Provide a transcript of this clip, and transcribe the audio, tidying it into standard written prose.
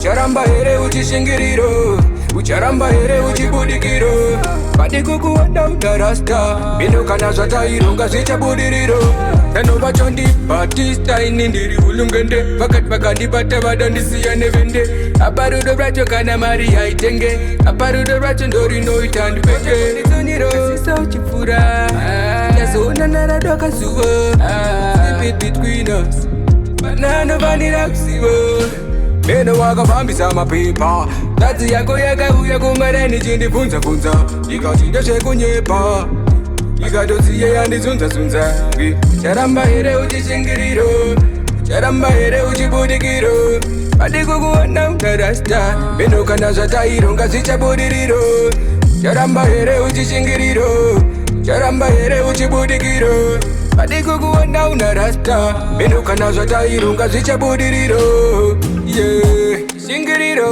Ucharamba here uchishingirira, ucharamba here uchibudikira. Padiko kuwanda utarasta, mino kana zvatairunga zvichabudirira. Tanova chondibatista ini ndiri ulungende, pakati pakandibata vadandisiya nevende. Aparudo rwacho kana mari haitenge, aparudo rwacho ndorinoita ndipete. Nitsoniro sisa uchipfura, ndazoona narado akazuva. Sleep it between us, vananofanira kuziva. Meno wakafambisa mapepa, dadzi yako yakauya kumarani chindibvunza ikati ndezvekunyepa, ikatoziye yandizunza. Ucharamba here uchishingirira, ucharamba here uchibudikira. Padiko kuwana utarasta, meno kana zvatairunga zvichabudirira. Ucharamba here uchishingirira, ucharamba here uchibudikira. Padiko kuwana unarasta, meno kana zvatairunga zvichabudirira. Yeah, shingirira.